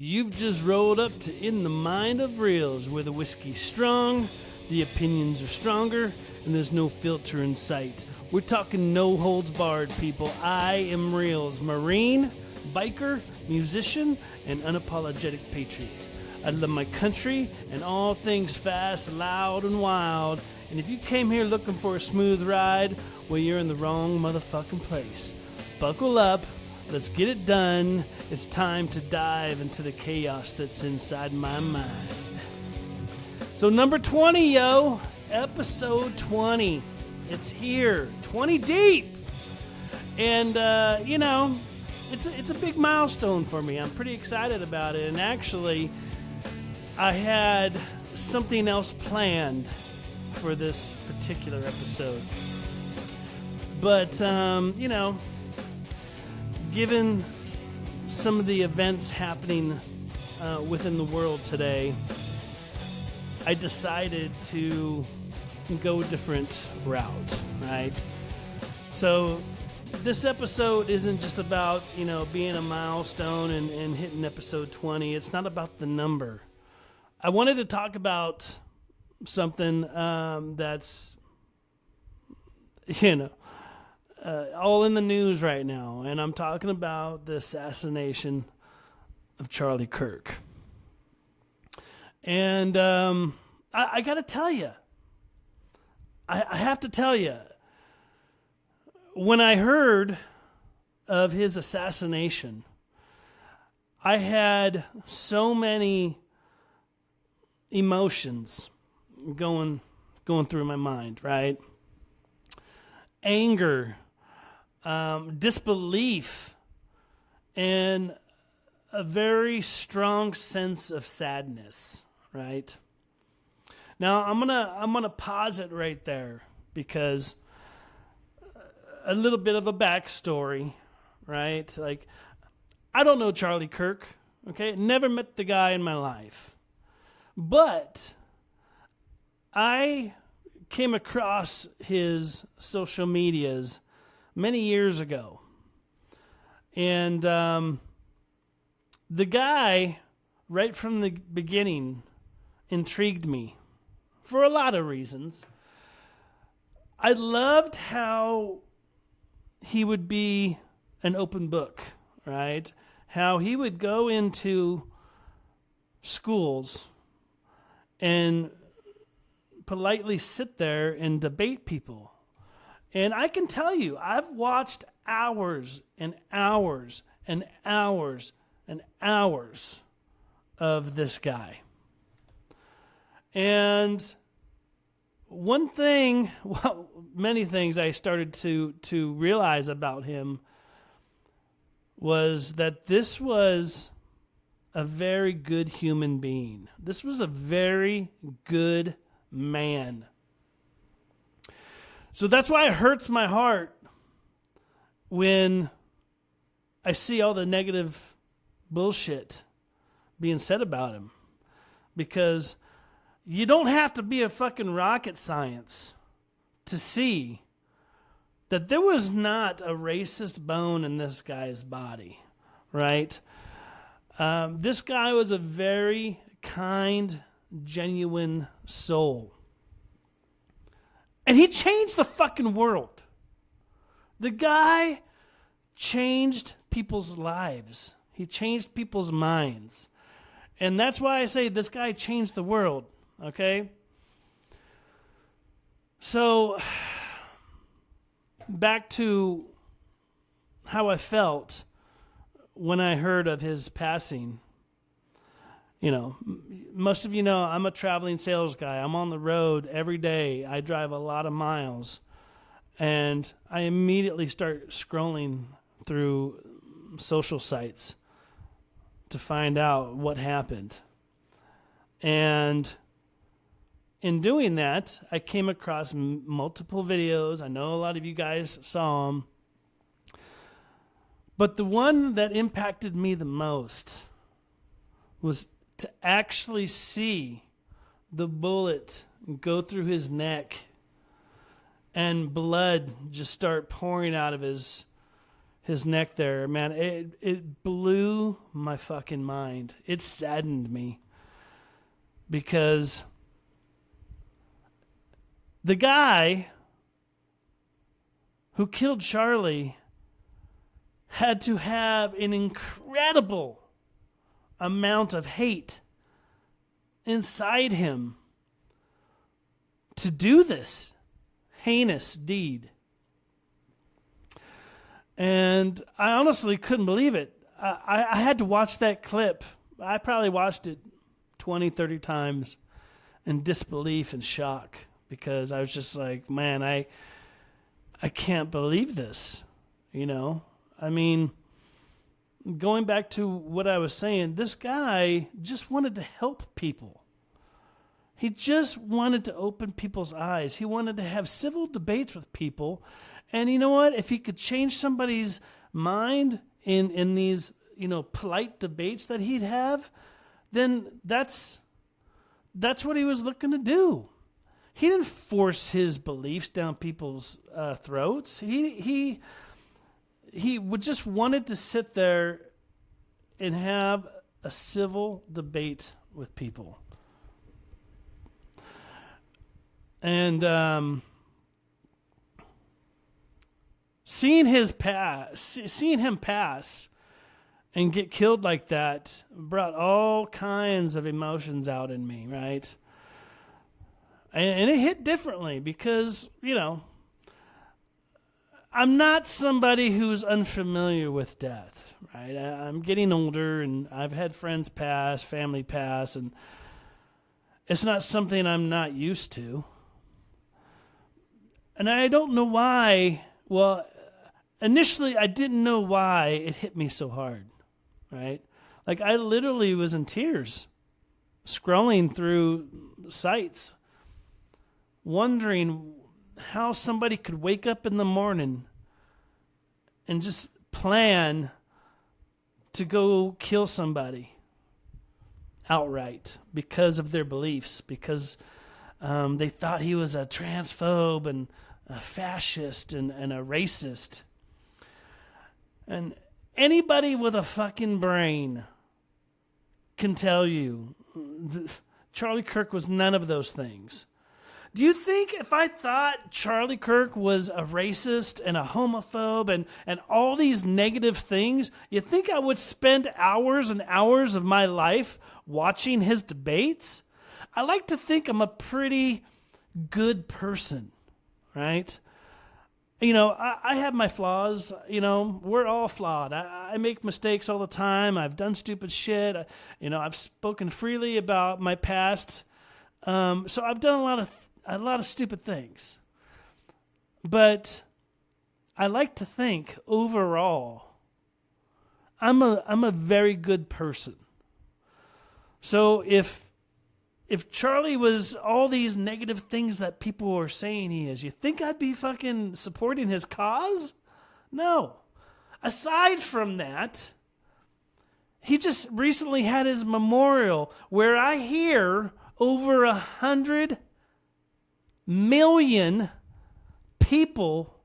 You've just rolled up to In the Mind of Reelz, where the whiskey's strong, the opinions are stronger, and there's no filter in sight. We're talking no holds barred, people. I am Reelz, Marine, biker, musician, and unapologetic patriot. I love my country and all things fast, loud, and wild. And if you came here looking for a smooth ride, well, you're in the wrong motherfucking place. Buckle up. Let's get it done. It's time to dive into the chaos that's inside my mind. So number 20, yo. Episode 20. It's here. 20 deep. And, it's a big milestone for me. I'm pretty excited about it. And actually, I had something else planned for this particular episode. But, given some of the events happening within the world today, I decided to go a different route, right? So this episode isn't just about, being a milestone and hitting episode 20. It's not about the number. I wanted to talk about something that's, all in the news right now, and I'm talking about the assassination of Charlie Kirk. And I got to tell you, I have to tell you, when I heard of his assassination, I had so many emotions going through my mind, right? Anger, disbelief, and a very strong sense of sadness, right? Now I'm gonna pause it right there because a little bit of a backstory, right? Like, I don't know Charlie Kirk, okay? Never met the guy in my life, but I came across his social medias many years ago. And the guy, right from the beginning, intrigued me for a lot of reasons. I loved how he would be an open book, right? How he would go into schools and politely sit there and debate people. And I can tell you, I've watched hours and hours and hours and hours of this guy. And one thing, well, many things I started to realize about him was that this was a very good human being. This was a very good man. So that's why it hurts my heart when I see all the negative bullshit being said about him. Because you don't have to be a fucking rocket science to see that there was not a racist bone in this guy's body, right? This guy was a very kind, genuine soul. And he changed the fucking world. The guy changed people's lives. He changed people's minds. And that's why I say this guy changed the world, okay? So, back to how I felt when I heard of his passing. Most of you know I'm a traveling sales guy. I'm on the road every day. I drive a lot of miles. And I immediately start scrolling through social sites to find out what happened. And in doing that, I came across multiple videos. I know a lot of you guys saw them. But the one that impacted me the most was to actually see the bullet go through his neck and blood just start pouring out of his his neck there, man, it blew my fucking mind. It saddened me because the guy who killed Charlie had to have an incredible amount of hate inside him to do this heinous deed. And I honestly couldn't believe it. I had to watch that clip. I probably watched it 20, 30 times in disbelief and shock because I was just like, man, I can't believe this, you know? I mean, going back to what I was saying, this guy just wanted to help people. He just wanted to open people's eyes. He wanted to have civil debates with people. And you know what? If he could change somebody's mind in these, polite debates that he'd have, then that's what he was looking to do. He didn't force his beliefs down people's throats. He would just wanted to sit there and have a civil debate with people. And seeing him pass and get killed like that brought all kinds of emotions out in me, right? And it hit differently because, I'm not somebody who's unfamiliar with death, right? I'm getting older and I've had friends pass, family pass, and it's not something I'm not used to. And I don't know why. Well, initially I didn't know why it hit me so hard, right? Like I literally was in tears, scrolling through sites, wondering how somebody could wake up in the morning and just plan to go kill somebody outright because of their beliefs, because they thought he was a transphobe and a fascist and a racist. And anybody with a fucking brain can tell you Charlie Kirk was none of those things. Do you think if I thought Charlie Kirk was a racist and a homophobe and all these negative things, you think I would spend hours and hours of my life watching his debates? I like to think I'm a pretty good person, right? I have my flaws. We're all flawed. I make mistakes all the time. I've done stupid shit. I've spoken freely about my past. So I've done a lot of stupid things. But I like to think overall, I'm a very good person. So if Charlie was all these negative things that people were saying he is, you think I'd be fucking supporting his cause? No. Aside from that, he just recently had his memorial where I hear over 100 million people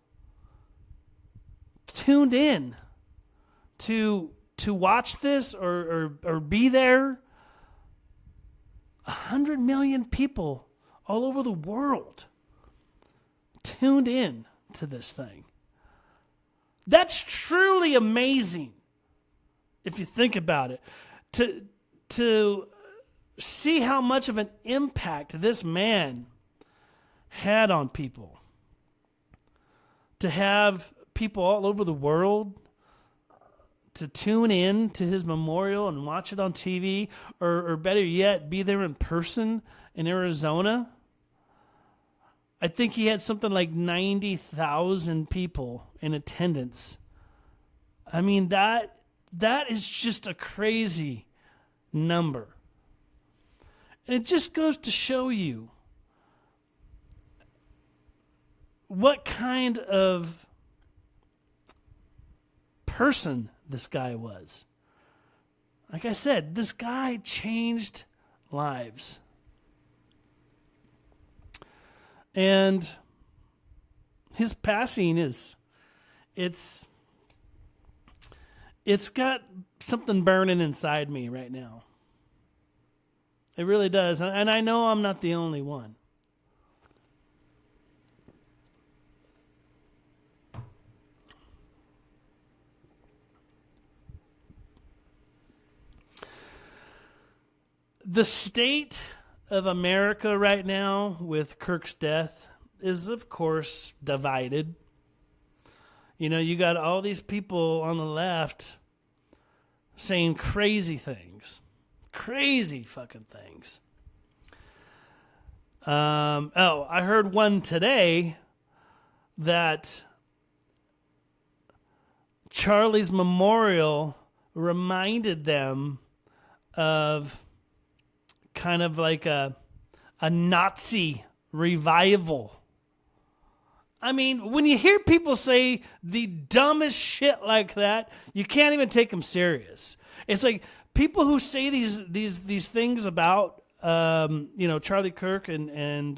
tuned in to watch this or be there. 100 million people all over the world tuned in to this thing. That's truly amazing if you think about it. To see how much of an impact this man had on people. To have people all over the world to tune in to his memorial and watch it on TV, or better yet, be there in person in Arizona. I think he had something like 90,000 people in attendance. I mean, that is just a crazy number. And it just goes to show you what kind of person this guy was. Like I said, this guy changed lives. And his passing it's it's got something burning inside me right now. It really does. And I know I'm not the only one. The state of America right now with Kirk's death is, of course, divided. You know, you got all these people on the left saying crazy things. Crazy fucking things. I heard one today that Charlie's memorial reminded them of kind of like a Nazi revival. I mean, when you hear people say the dumbest shit like that, you can't even take them serious. It's like people who say these things about Charlie Kirk and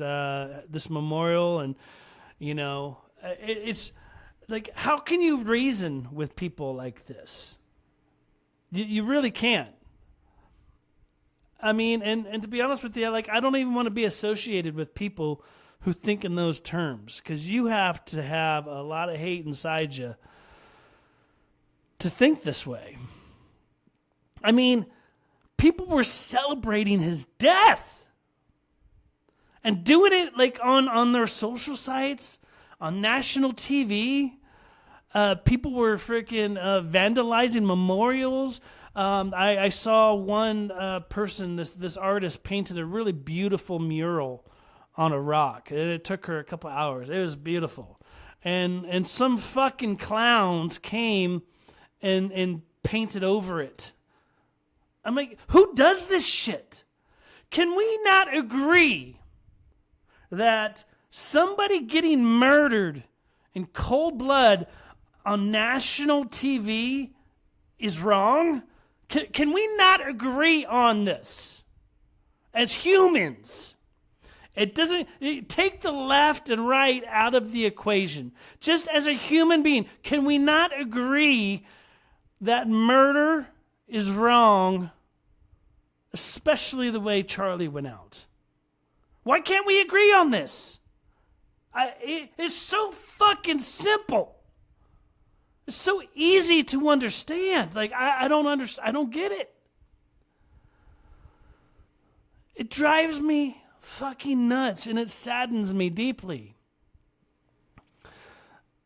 this memorial, and it's like, how can you reason with people like this? You really can't. I mean, and to be honest with you, like, I don't even want to be associated with people who think in those terms, because you have to have a lot of hate inside you to think this way. I mean, people were celebrating his death and doing it like on their social sites, on national TV. People were freaking vandalizing memorials. I saw one person, this artist, painted a really beautiful mural on a rock, and it took her a couple hours. It was beautiful, and some fucking clowns came and painted over it. I'm like, who does this shit? Can we not agree that somebody getting murdered in cold blood on national TV is wrong? Can we not agree on this as humans? Take the left and right out of the equation. Just as a human being, can we not agree that murder is wrong, especially the way Charlie went out? Why can't we agree on this? It's so fucking simple. It's so easy to understand. Like, I don't understand. I don't get it. It drives me fucking nuts, and it saddens me deeply.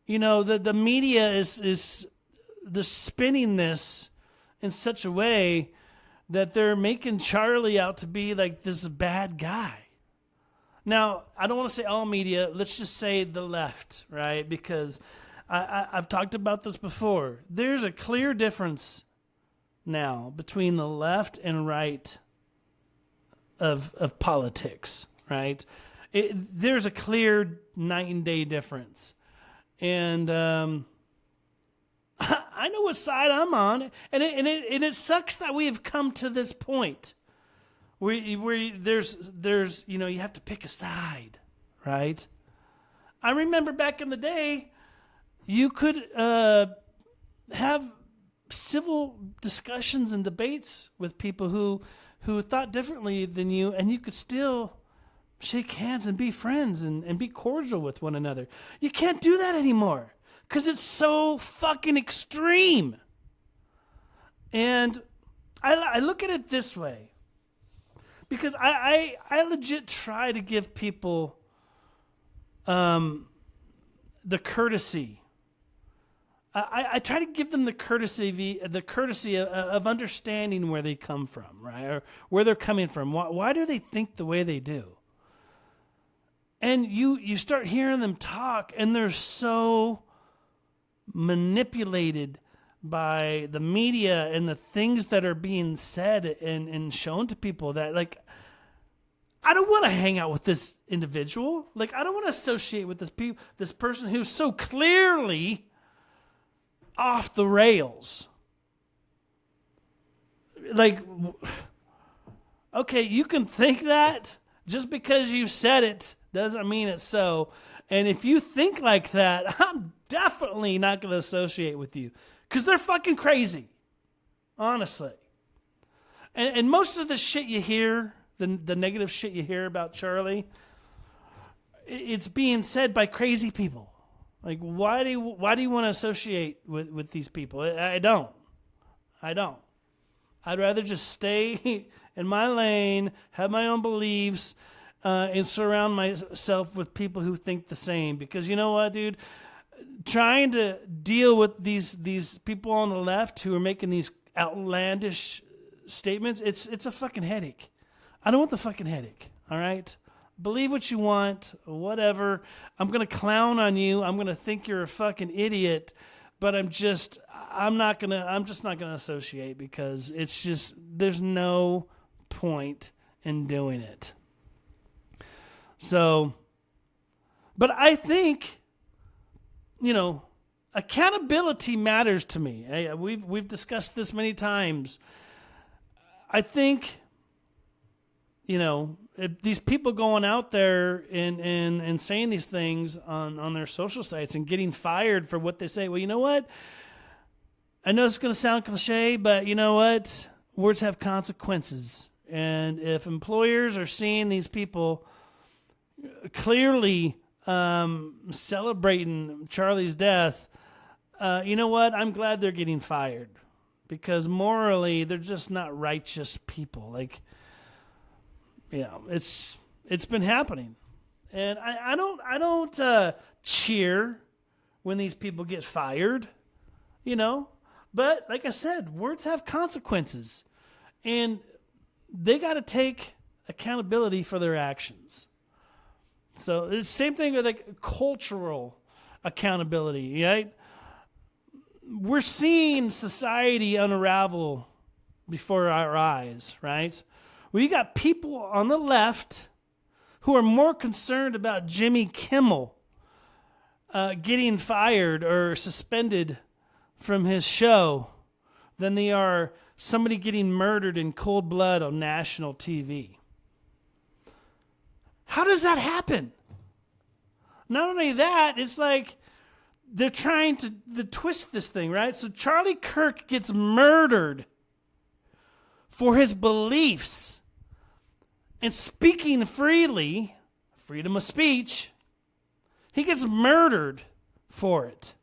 You know, the media is spinning this in such a way that they're making Charlie out to be like this bad guy. Now, I don't want to say all media. Let's just say the left, right? Because I've talked about this before. There's a clear difference now between the left and right of politics, right? There's a clear night and day difference. And I know what side I'm on, and it sucks that we have come to this point where there's you have to pick a side, right? I remember back in the day, you could have civil discussions and debates with people who thought differently than you, and you could still shake hands and be friends and be cordial with one another. You can't do that anymore because it's so fucking extreme. And I look at it this way, because I legit try to give people the courtesy. I try to give them the courtesy of understanding where they come from, right? Or where they're coming from. Why do they think the way they do? And you start hearing them talk, and they're so manipulated by the media and the things that are being said and shown to people that, like, I don't want to hang out with this individual. Like, I don't want to associate with this person who's so clearly off the rails. Like, okay, you can think that. Just because you said it doesn't mean it's so. And if you think like that, I'm definitely not going to associate with you, because they're fucking crazy. honestly. And most of the shit you hear, the negative shit you hear about Charlie, it's being said by crazy people. Like, why do you want to associate with these people? I don't. I'd rather just stay in my lane, have my own beliefs, and surround myself with people who think the same. Because you know what, dude? Trying to deal with these people on the left who are making these outlandish statements, it's a fucking headache. I don't want the fucking headache, all right? Believe what you want, whatever. I'm going to clown on you. I'm going to think you're a fucking idiot, but I'm just not going to associate because it's just, there's no point in doing it. So, but I think, accountability matters to me. We've discussed this many times. I think, if these people going out there and saying these things on their social sites and getting fired for what they say, well, you know what? I know it's going to sound cliche, but you know what? Words have consequences. And if employers are seeing these people clearly celebrating Charlie's death, you know what? I'm glad they're getting fired because morally they're just not righteous people. Like, it's been happening, and I don't cheer when these people get fired, But like I said, words have consequences, and they got to take accountability for their actions. So it's the same thing with like cultural accountability, right? We're seeing society unravel before our eyes, right? Well, you got people on the left who are more concerned about Jimmy Kimmel getting fired or suspended from his show than they are somebody getting murdered in cold blood on national TV. How does that happen? Not only that, it's like they're trying to twist this thing, right? So Charlie Kirk gets murdered for his beliefs and speaking freely, freedom of speech. He gets murdered for it.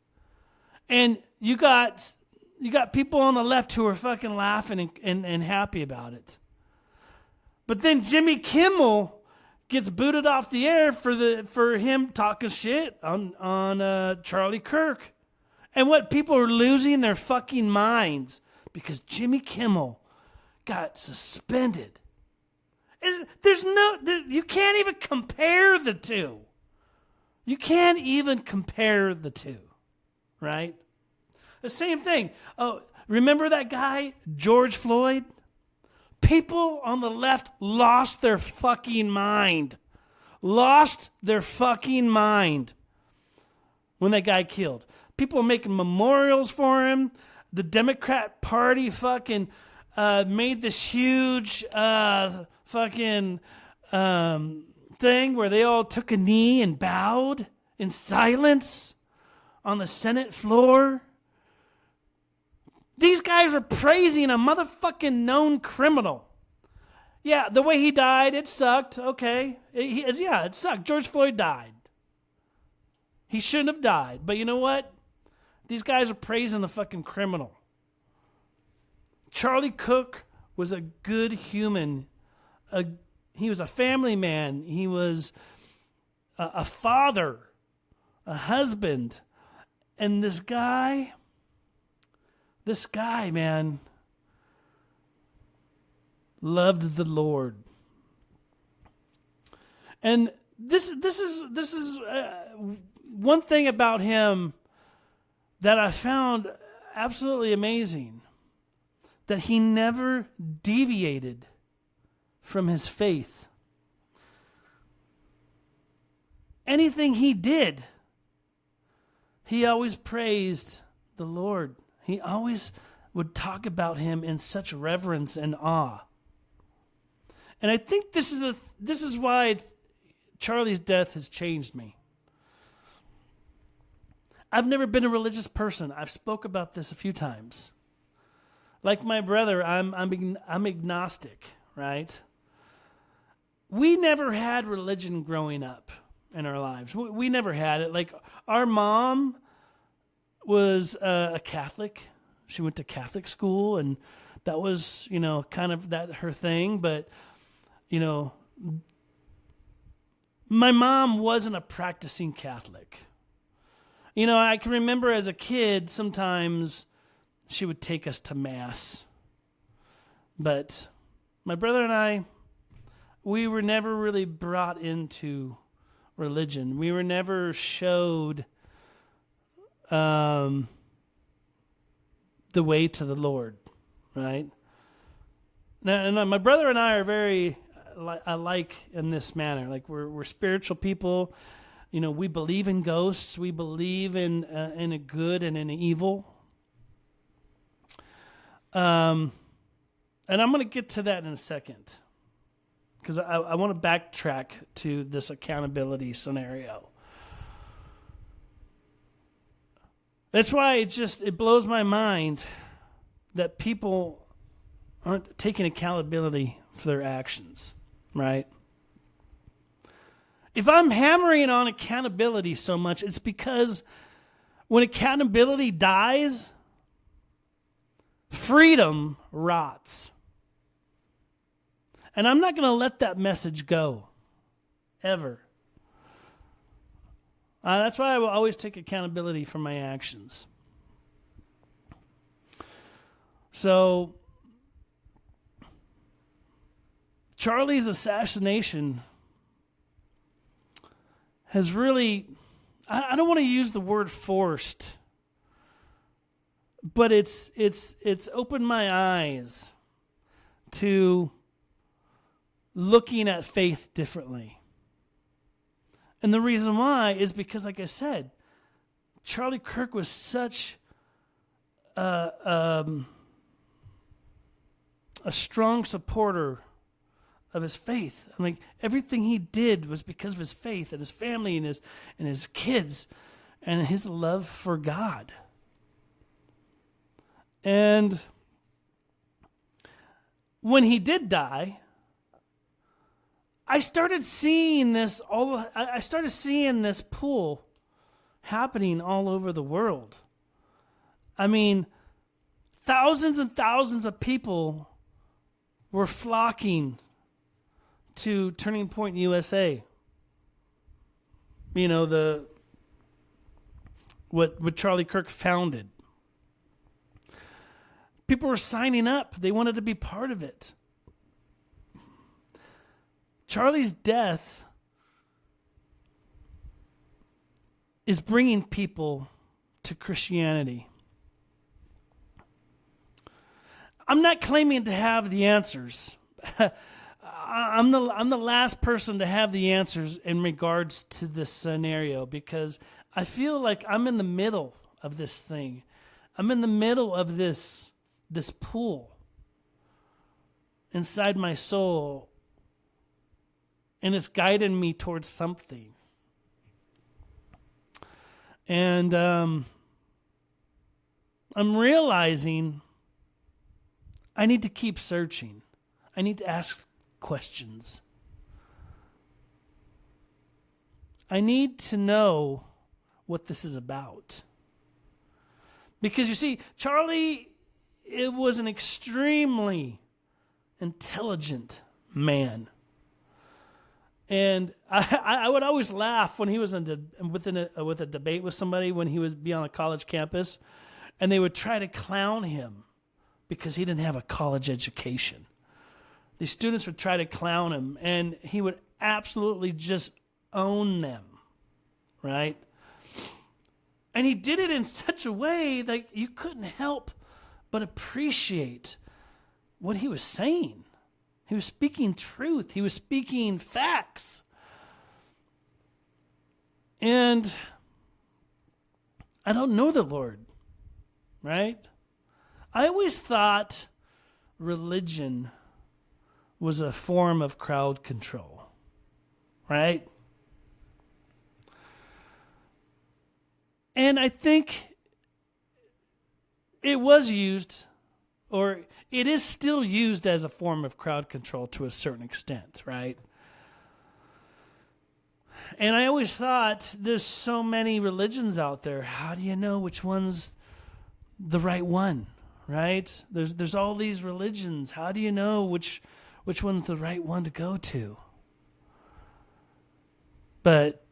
And you got people on the left who are fucking laughing and happy about it. But then Jimmy Kimmel gets booted off the air for him talking shit on Charlie Kirk. And what, people are losing their fucking minds because Jimmy Kimmel got suspended. You can't even compare the two. You can't even compare the two, right? The same thing. Oh, remember that guy, George Floyd? People on the left lost their fucking mind. Lost their fucking mind when that guy killed. People making memorials for him. The Democrat Party fucking made this huge fucking thing where they all took a knee and bowed in silence on the Senate floor. These guys are praising a motherfucking known criminal. Yeah, the way he died, it sucked. Okay. It sucked. George Floyd died. He shouldn't have died. But you know what? These guys are praising a fucking criminal. Charlie Kirk was a good human. He was a family man. He was a father, a husband. And this guy, man, loved the Lord. And this is one thing about him that I found absolutely amazing, that he never deviated from his faith. Anything he did, he always praised the Lord. He always would talk about him in such reverence and awe. And I think this is why Charlie's death has changed me. I've never been a religious person. I've spoke about this a few times. Like my brother, I'm agnostic, right? We never had religion growing up in our lives. We never had it. Like our mom was a Catholic. She went to Catholic school, and that was, kind of that her thing. But, my mom wasn't a practicing Catholic. I can remember as a kid, sometimes she would take us to Mass. But my brother and I, we were never really brought into religion. We were never showed the way to the Lord, right? Now, my brother and I are very alike in this manner. Like we're spiritual people. We believe in ghosts. We believe in a good and in evil. And I'm going to get to that in a second, because I want to backtrack to this accountability scenario. That's why it blows my mind that people aren't taking accountability for their actions, right? If I'm hammering on accountability so much, it's because when accountability dies, freedom rots. And I'm not going to let that message go, ever. That's why I will always take accountability for my actions. So, Charlie's assassination has really, I don't want to use the word forced, but it's opened my eyes to looking at faith differently. And the reason why is because, like I said, Charlie Kirk was such a strong supporter of his faith. I mean, everything he did was because of his faith and his family and his kids and his love for God. And when he did die, I started seeing this pull happening all over the world. I mean, thousands and thousands of people were flocking to Turning Point USA. What Charlie Kirk founded. People were signing up. They wanted to be part of it. Charlie's death is bringing people to Christianity. I'm not claiming to have the answers. I'm the last person to have the answers in regards to this scenario, because I feel like I'm in the middle of this thing. I'm in the middle of this pool inside my soul, and it's guiding me towards something. And I'm realizing I need to keep searching. I need to ask questions. I need to know what this is about. Because you see, Charlie, it was an extremely intelligent man. And I would always laugh when he was with a debate with somebody, when he would be on a college campus, and they would try to clown him because he didn't have a college education. These students would try to clown him, and he would absolutely just own them, right? And he did it in such a way that you couldn't help but appreciate what he was saying. He was speaking truth. He was speaking facts. And I don't know the Lord, right? I always thought religion was a form of crowd control, right? And I think it was used or it is still used as a form of crowd control to a certain extent, right? And I always thought, there's so many religions out there. How do you know which one's the right one, right? There's all these religions. How do you know which one's the right one to go to? But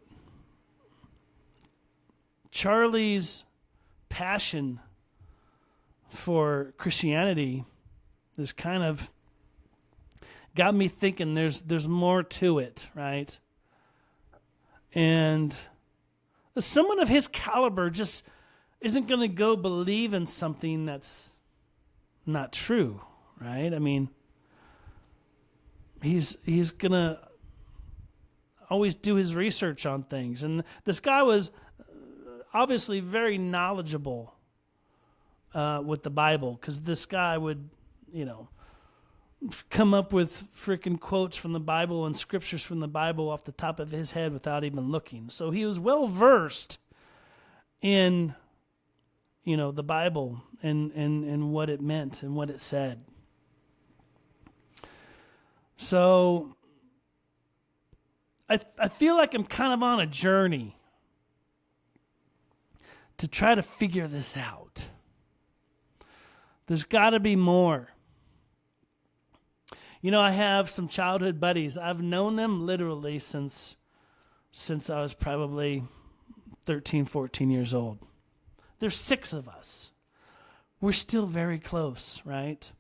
Charlie's passion for Christianity has kind of got me thinking there's more to it, right? And someone of his caliber just isn't going to go believe in something that's not true, right? I mean, he's going to always do his research on things. And this guy was obviously very knowledgeable with the Bible, because this guy would, come up with freaking quotes from the Bible and scriptures from the Bible off the top of his head without even looking. So he was well versed in, the Bible and what it meant and what it said. So I feel like I'm kind of on a journey to try to figure this out. There's got to be more. I have some childhood buddies. I've known them literally since I was probably 13, 14 years old. There's 6 of us. We're still very close, right?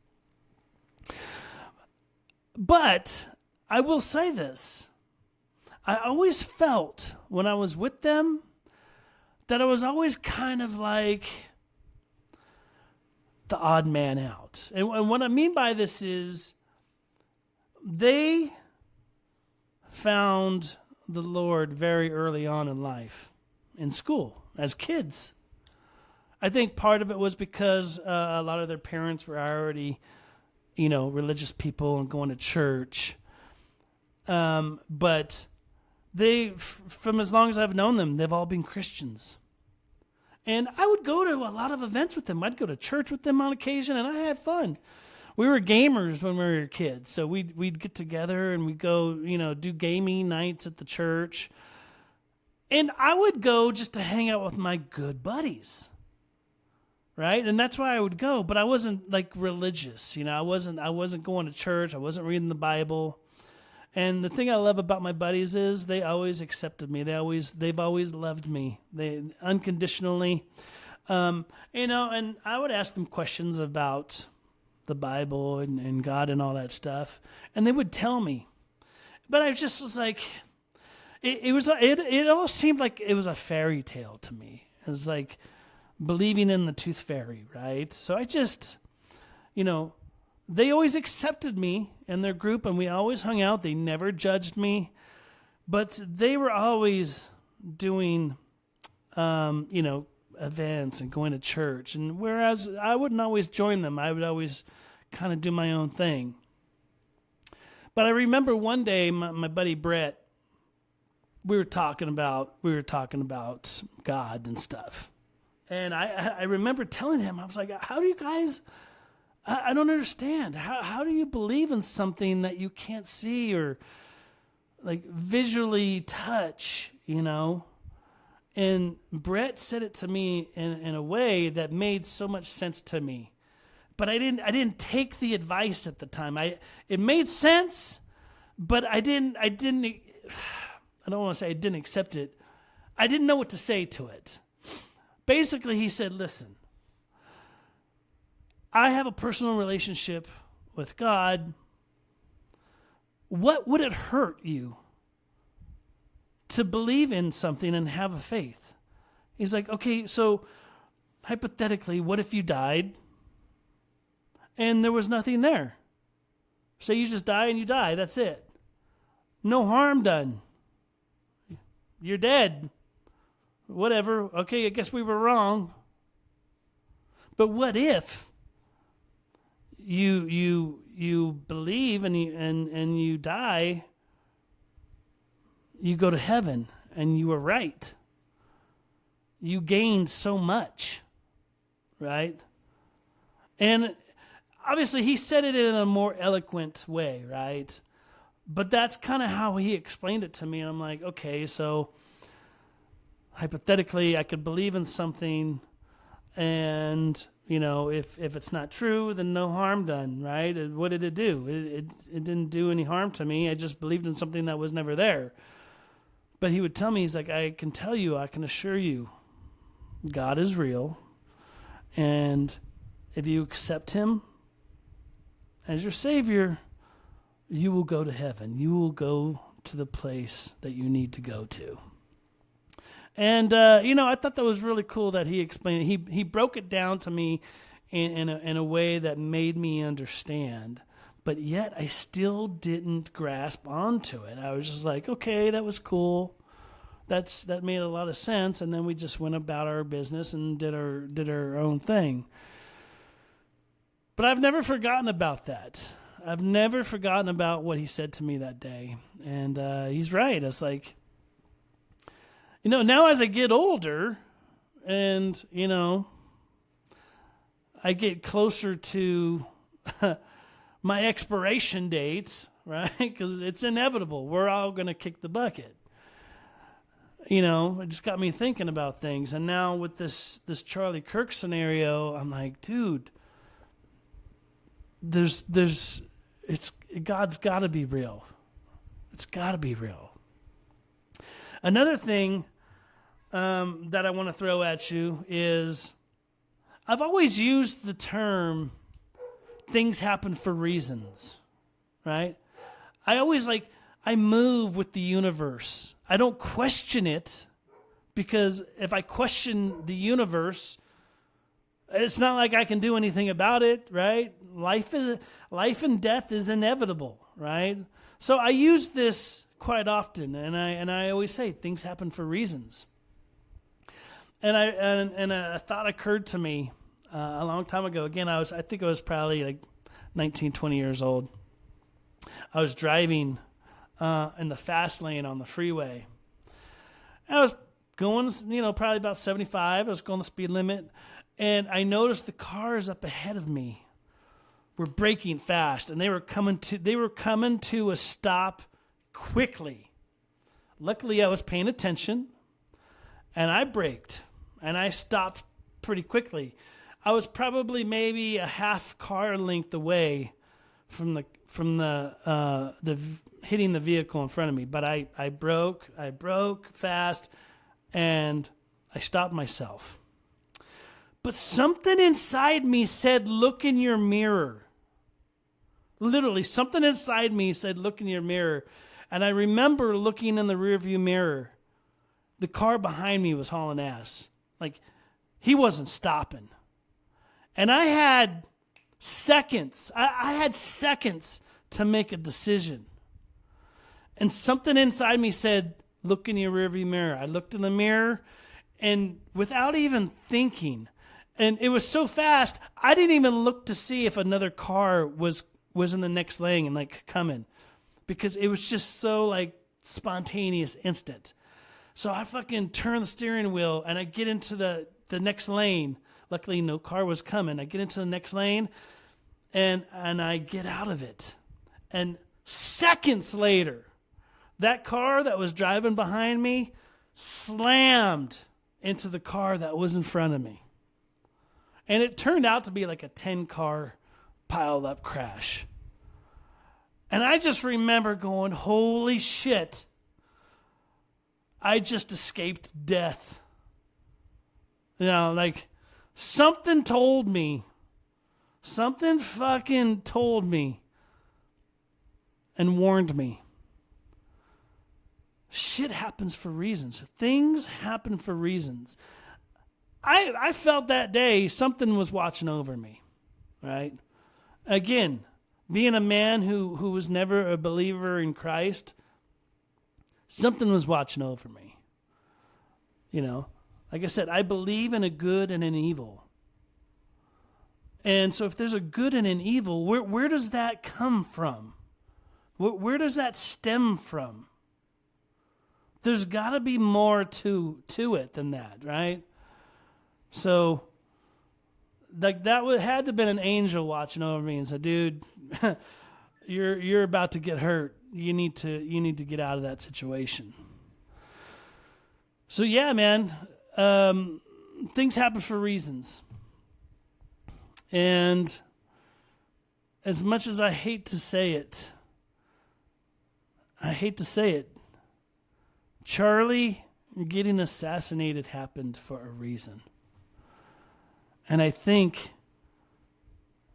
But I will say this. I always felt when I was with them that I was always kind of like the odd man out. And what I mean by this is, they found the Lord very early on in life, in school, as kids. I think part of it was because a lot of their parents were already, religious people and going to church. But they, from as long as I've known them, they've all been Christians. And I would go to a lot of events with them. I'd go to church with them on occasion, and I had fun. We were gamers when we were kids, so we'd get together and we'd go, do gaming nights at the church. And I would go just to hang out with my good buddies, right? And that's why I would go, but I wasn't like religious, I wasn't going to church, I wasn't reading the Bible. And the thing I love about my buddies is they always accepted me. They've always loved me, they unconditionally, and I would ask them questions about the Bible and God and all that stuff, and they would tell me. But I just was like, it all seemed like it was a fairy tale to me. It was like believing in the tooth fairy, right? So I just, they always accepted me in their group, and we always hung out. They never judged me, but they were always doing, events and going to church. And whereas I wouldn't always join them, I would always kind of do my own thing. But I remember one day my buddy Brett, we were talking about God and stuff. And I remember telling him, I was like, how do you guys, I don't understand. How do you believe in something that you can't see or like visually touch, And Brett said it to me in a way that made so much sense to me. But I didn't take the advice at the time. It made sense, but I don't want to say I didn't accept it. I didn't know what to say to it. Basically, he said, listen, I have a personal relationship with God. What would it hurt you to believe in something and have a faith? He's like, okay, so hypothetically, what if you died and there was nothing there? Say you just die and you die, that's it. No harm done. You're dead. Whatever. Okay, I guess we were wrong. But what if you believe and you die, you go to heaven and you were right. You gained so much, right? And obviously he said it in a more eloquent way, right? But that's kind of how he explained it to me. And I'm like, okay, so hypothetically, I could believe in something, and if it's not true, then no harm done, right? What did it do? It didn't do any harm to me. I just believed in something that was never there. But he would tell me, he's like, I can tell you, I can assure you, God is real, and if you accept him as your Savior, you will go to heaven. You will go to the place that you need to go to. And, I thought that was really cool that he explained it. He broke it down to me in a way that made me understand. But yet I still didn't grasp onto it. I was just like, okay, that was cool. That made a lot of sense. And then we just went about our business and did our own thing. But I've never forgotten about that. I've never forgotten about what he said to me that day. And he's right. It's like, now as I get older and, I get closer to my expiration dates, right? Because it's inevitable. We're all going to kick the bucket. It just got me thinking about things. And now with this Charlie Kirk scenario, I'm like, dude, God's got to be real. It's got to be real. Another thing that I want to throw at you is I've always used the term things happen for reasons, right? I move with the universe. I don't question it, because if I question the universe, it's not like I can do anything about it, right? Life and death is inevitable, right? So I use this quite often, and I always say things happen for reasons. And a thought occurred to me a long time ago. Again, I think I was probably like 19, 20 years old. I was driving in the fast lane on the freeway. I was going, probably about 75. I was going the speed limit, and I noticed the cars up ahead of me were braking fast, and they were coming to a stop quickly. Luckily, I was paying attention, and I braked, and I stopped pretty quickly. I was probably maybe a half car length away from the hitting the vehicle in front of me, but I broke fast, and I stopped myself. But something inside me said, "Look in your mirror." Literally, something inside me said, "Look in your mirror." And I remember looking in the rearview mirror. The car behind me was hauling ass. Like, he wasn't stopping. And I had seconds. I had seconds to make a decision. And something inside me said, "Look in your rearview mirror." I looked in the mirror, and without even thinking, and it was so fast, I didn't even look to see if another car was in the next lane and like coming, because it was just so like spontaneous, instant. So I fucking turn the steering wheel and I get into the next lane. Luckily, no car was coming. I get into the next lane and I get out of it. And seconds later, that car that was driving behind me slammed into the car that was in front of me. And it turned out to be like a 10-car piled up crash. And I just remember going, holy shit, I just escaped death. Like something fucking told me and warned me. Shit happens for reasons. Things happen for reasons. I felt that day something was watching over me, right? Again, being a man who was never a believer in Christ, something was watching over me. Like I said, I believe in a good and an evil. And so if there's a good and an evil, where does that come from? Where does that stem from? There's got to be more to it than that, right? So like that had to have been an angel watching over me and said, "Dude, you're about to get hurt. You need to get out of that situation." So yeah, man, things happen for reasons, and as much as I hate to say it, Charlie getting assassinated happened for a reason. And I think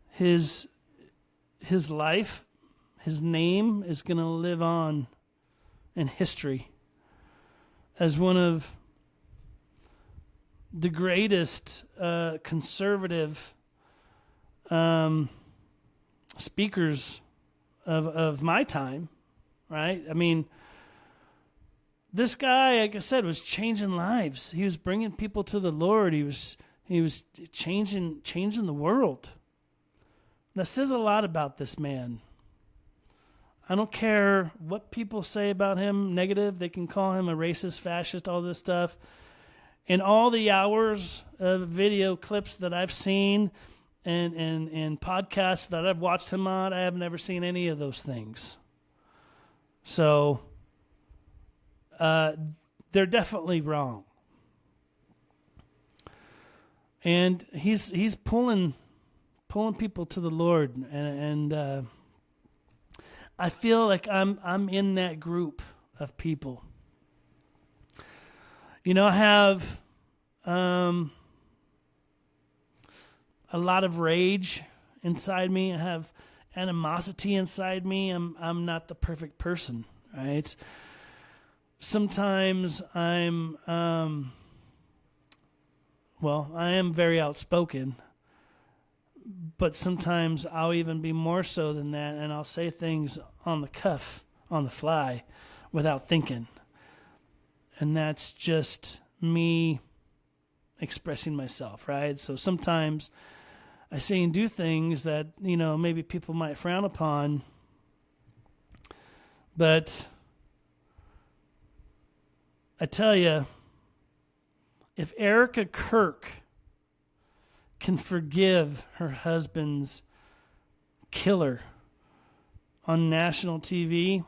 his life, his name is going to live on in history as one of the greatest conservative speakers of my time, right? I mean, this guy, like I said, was changing lives. He was bringing people to the Lord. He was changing the world. That says a lot about this man. I don't care what people say about him, negative. They can call him a racist, fascist, all this stuff. In all the hours of video clips that I've seen and podcasts that I've watched him on, I have never seen any of those things. So they're definitely wrong. And he's pulling people to the Lord, and I feel like I'm in that group of people. You know, I have a lot of rage inside me. I have animosity inside me. I'm not the perfect person, right? Sometimes I am very outspoken, but sometimes I'll even be more so than that, and I'll say things on the cuff, on the fly, without thinking. And that's just me expressing myself, right? So sometimes I say and do things that, you know, maybe people might frown upon, but I tell you, if Erica Kirk can forgive her husband's killer on national TV,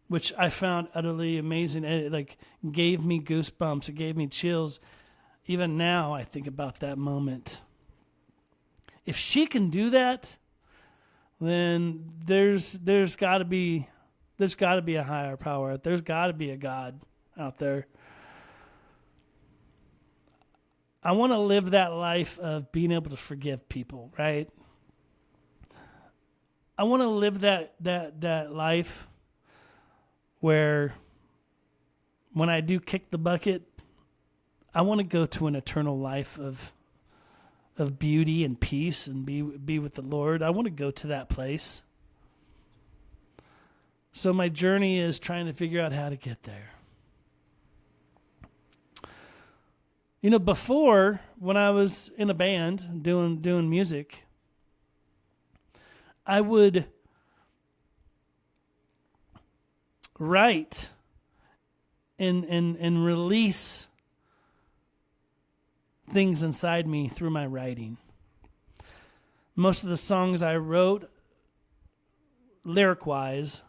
which I found utterly amazing, it like gave me goosebumps, it gave me chills. Even now I think about that moment. If she can do that, then there's got to be a higher power. There's got to be a God out there. I want to live that life of being able to forgive people, right? I want to live that life where when I do kick the bucket, I want to go to an eternal life of beauty and peace and be with the Lord. I want to go to that place. So my journey is trying to figure out how to get there. You know, before, when I was in a band doing music, I would write and release things inside me through my writing. Most of the songs I wrote, lyric-wise,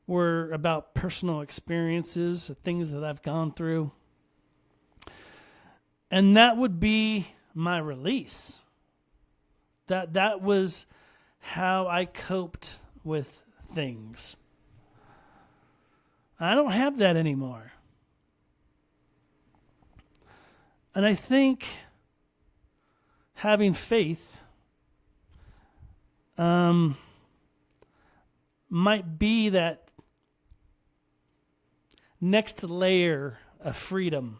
were about personal experiences, things that I've gone through. And that would be my release. That was how I coped with things. I don't have that anymore. And I think having faith might be that next layer of freedom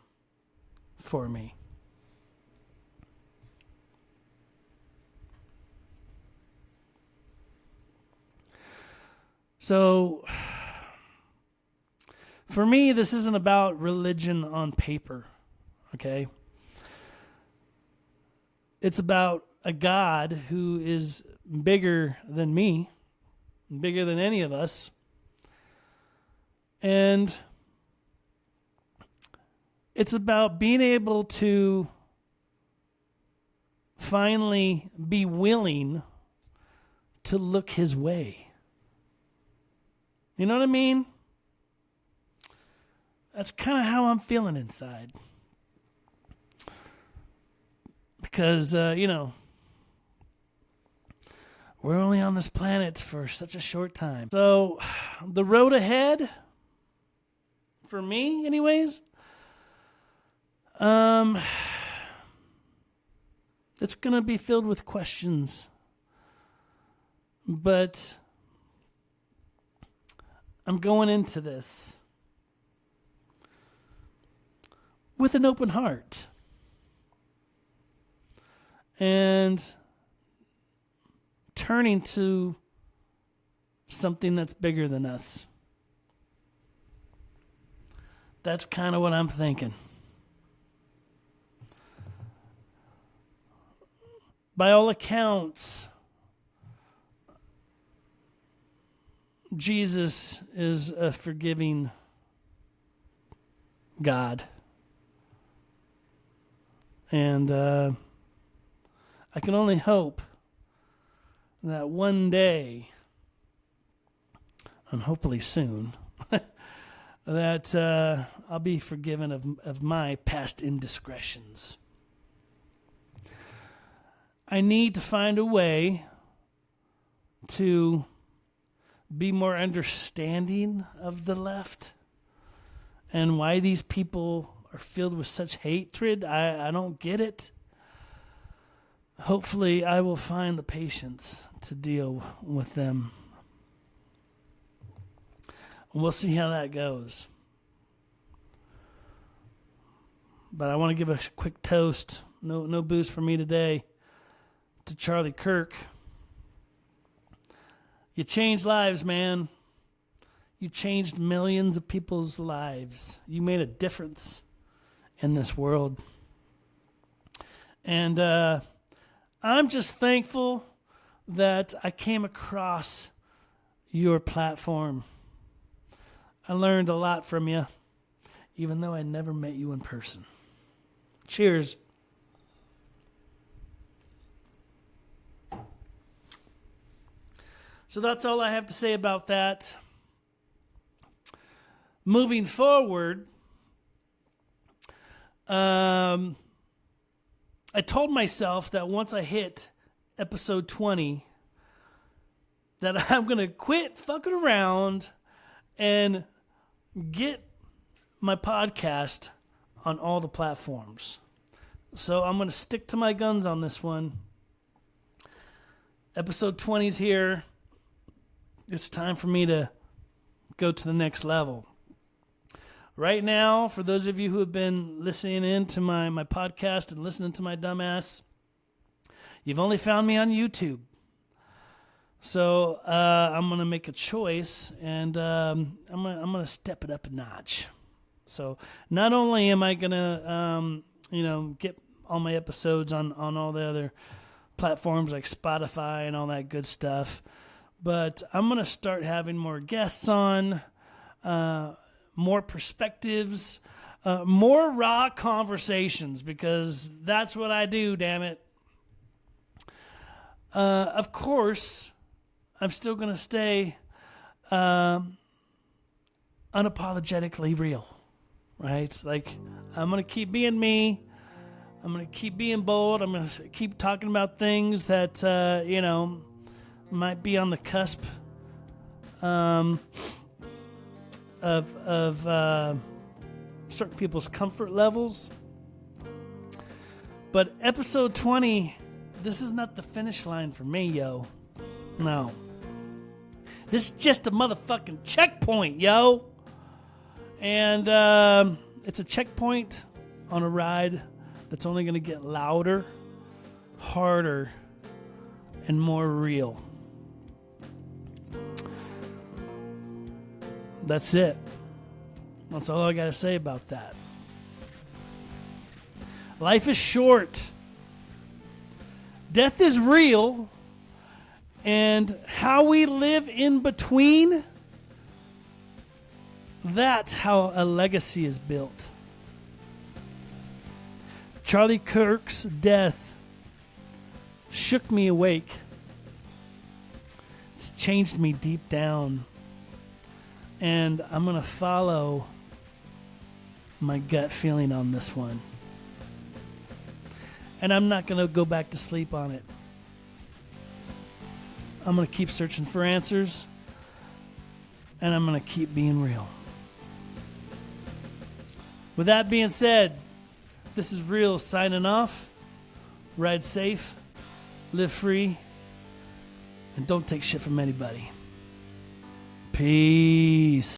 for me. So, for me, this isn't about religion on paper, okay? It's about a God who is bigger than me, bigger than any of us, and it's about being able to finally be willing to look his way. You know what I mean? That's kind of how I'm feeling inside. Because, we're only on this planet for such a short time. So, the road ahead, for me anyways, it's going to be filled with questions. But I'm going into this with an open heart. And turning to something that's bigger than us. That's kind of what I'm thinking. By all accounts, Jesus is a forgiving God. And I can only hope that one day, and hopefully soon, that I'll be forgiven of my past indiscretions. I need to find a way to be more understanding of the left and why these people are filled with such hatred. I don't get it. Hopefully, I will find the patience to deal with them. We'll see how that goes. But I want to give a quick toast. No booze for me today. To Charlie Kirk. You changed lives, man. You changed millions of people's lives. You made a difference in this world. And I'm just thankful that I came across your platform. I learned a lot from you, even though I never met you in person. Cheers. So that's all I have to say about that. Moving forward, I told myself that once I hit episode 20, that I'm going to quit fucking around and get my podcast on all the platforms. So I'm going to stick to my guns on this one. Episode 20 is here. It's time for me to go to the next level. Right now, for those of you who have been listening in to my podcast and listening to my dumbass, you've only found me on YouTube. So I'm going to make a choice, and I'm going to step it up a notch. So not only am I going to get all my episodes on all the other platforms like Spotify and all that good stuff, but I'm going to start having more guests on, more perspectives, more raw conversations, because that's what I do, damn it. Of course, I'm still going to stay unapologetically real, right? Like, I'm going to keep being me. I'm going to keep being bold. I'm going to keep talking about things that, might be on the cusp of certain people's comfort levels. But episode 20, this is not the finish line for me, yo. No. This is just a motherfucking checkpoint, yo. And it's a checkpoint on a ride that's only going to get louder, harder, and more real. That's it. That's all I got to say about that. Life is short. Death is real. And how we live in between, that's how a legacy is built. Charlie Kirk's death shook me awake. It's changed me deep down. And I'm going to follow my gut feeling on this one. And I'm not going to go back to sleep on it. I'm going to keep searching for answers. And I'm going to keep being real. With that being said, this is Reelz signing off. Ride safe, live free, and don't take shit from anybody. Peace.